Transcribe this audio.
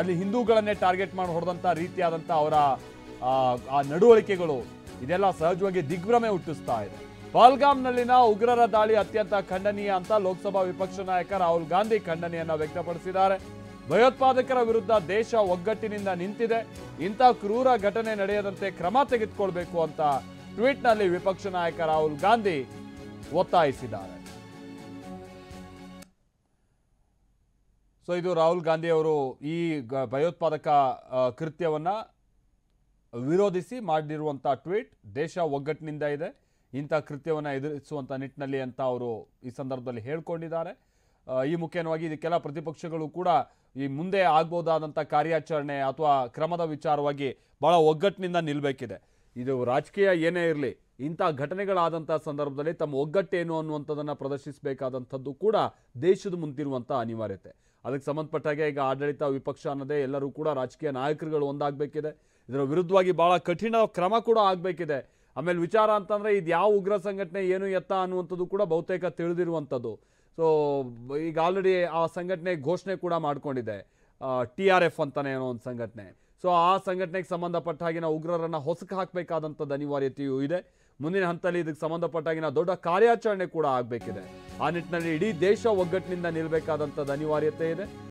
ಅಲ್ಲಿ ಹಿಂದೂಗಳನ್ನೇ ಟಾರ್ಗೆಟ್ ಮಾಡಿ ಹೊಡೆದಂಥ ರೀತಿಯಾದಂಥ ಅವರ ಆ ನಡವಳಿಕೆಗಳು ಇದೆಲ್ಲ ಸಹಜವಾಗಿ ದಿಗ್ಭ್ರಮೆ ಹುಟ್ಟಿಸ್ತಾ ಇದೆ. ಪಹಲ್ಗಾಮ್ನಲ್ಲಿನ ಉಗ್ರರ ದಾಳಿ ಅತ್ಯಂತ ಖಂಡನೀಯ ಅಂತ ಲೋಕಸಭಾ ವಿಪಕ್ಷ ನಾಯಕ ರಾಹುಲ್ ಗಾಂಧಿ ಖಂಡನೆಯನ್ನ ವ್ಯಕ್ತಪಡಿಸಿದ್ದಾರೆ. ಭಯೋತ್ಪಾದಕರ ವಿರುದ್ಧ ದೇಶ ಒಗ್ಗಟ್ಟಿನಿಂದ ನಿಂತಿದೆ, ಇಂಥ ಕ್ರೂರ ಘಟನೆ ನಡೆಯದಂತೆ ಕ್ರಮ ತೆಗೆದುಕೊಳ್ಬೇಕು ಅಂತ ಟ್ವೀಟ್ನಲ್ಲಿ ವಿಪಕ್ಷ ನಾಯಕ ರಾಹುಲ್ ಗಾಂಧಿ ಒತ್ತಾಯಿಸಿದ್ದಾರೆ. ಸೊ ಇದು ರಾಹುಲ್ ಗಾಂಧಿ ಅವರು ಈ ಭಯೋತ್ಪಾದಕ ಕೃತ್ಯವನ್ನ ವಿರೋಧಿಸಿ ಮಾಡಿರುವಂಥ ಟ್ವೀಟ್. ದೇಶ ಒಗ್ಗಟ್ಟಿನಿಂದ ಇದೆ, ಇಂಥ ಕೃತ್ಯವನ್ನು ಎದುರಿಸುವಂಥ ನಿಟ್ಟಿನಲ್ಲಿ ಅಂತ ಅವರು ಈ ಸಂದರ್ಭದಲ್ಲಿ ಹೇಳ್ಕೊಂಡಿದ್ದಾರೆ. ಈ ಮುಖ್ಯವಾಗಿ ಇದಕ್ಕೆಲ್ಲ ಪ್ರತಿಪಕ್ಷಗಳು ಕೂಡ ಈ ಮುಂದೆ ಆಗ್ಬೋದಾದಂಥ ಕಾರ್ಯಾಚರಣೆ ಅಥವಾ ಕ್ರಮದ ವಿಚಾರವಾಗಿ ಬಹಳ ಒಗ್ಗಟ್ಟಿನಿಂದ ನಿಲ್ಲಬೇಕಿದೆ. ಇದು ರಾಜಕೀಯ ಏನೇ ಇರಲಿ, ಇಂಥ ಘಟನೆಗಳಾದಂಥ ಸಂದರ್ಭದಲ್ಲಿ ತಮ್ಮ ಒಗ್ಗಟ್ಟೇನು ಅನ್ನುವಂಥದ್ದನ್ನು ಪ್ರದರ್ಶಿಸಬೇಕಾದಂಥದ್ದು ಕೂಡ ದೇಶದ ಮುಂದಿರುವಂಥ ಅನಿವಾರ್ಯತೆ. ಅದಕ್ಕೆ ಸಂಬಂಧಪಟ್ಟಾಗೆ ಈಗ ಆಡಳಿತ ವಿಪಕ್ಷ ಅನ್ನೋದೇ ಎಲ್ಲರೂ ಕೂಡ ರಾಜಕೀಯ ನಾಯಕರುಗಳು ಒಂದಾಗಬೇಕಿದೆ. ಇದರ ವಿರುದ್ಧವಾಗಿ ಬಹಳ ಕಠಿಣ ಕ್ರಮ ಕೂಡ ಆಗಬೇಕಿದೆ. ಆಮೇಲೆ ವಿಚಾರ ಅಂತಂದರೆ ಇದು ಯಾವ ಉಗ್ರ ಸಂಘಟನೆ ಏನು ಎತ್ತ ಅನ್ನುವಂಥದ್ದು ಕೂಡ ಬಹುತೇಕ ತಿಳಿದಿರುವಂಥದ್ದು. ಸೊ ಈಗ ಆಲ್ರೆಡಿ ಆ ಸಂಘಟನೆ ಘೋಷಣೆ ಕೂಡ ಮಾಡಿಕೊಂಡಿದೆ, TRF ಅಂತಾನೆ ಏನೋ ಒಂದು ಸಂಘಟನೆ. ಸೊ ಆ ಸಂಘಟನೆಗೆ ಸಂಬಂಧಪಟ್ಟ ಹಾಗೆ ನಾವು ಉಗ್ರರನ್ನು ಹೊಸಕ್ಕೆ ಹಾಕಬೇಕಾದಂಥದ್ದು ಅನಿವಾರ್ಯತೆಯೂ ಇದೆ. ಮುಂದಿನ ಹಂತದಲ್ಲಿ ಇದಕ್ಕೆ ಸಂಬಂಧಪಟ್ಟಾಗಿನ ದೊಡ್ಡ ಕಾರ್ಯಾಚರಣೆ ಕೂಡ ಆಗಬೇಕಿದೆ. ಆ ನಿಟ್ಟಿನಲ್ಲಿ ಇಡೀ ದೇಶ ಒಗ್ಗಟ್ಟಿನಿಂದ ನಿಲ್ಲಬೇಕಾದಂಥದ್ದು ಅನಿವಾರ್ಯತೆ ಇದೆ.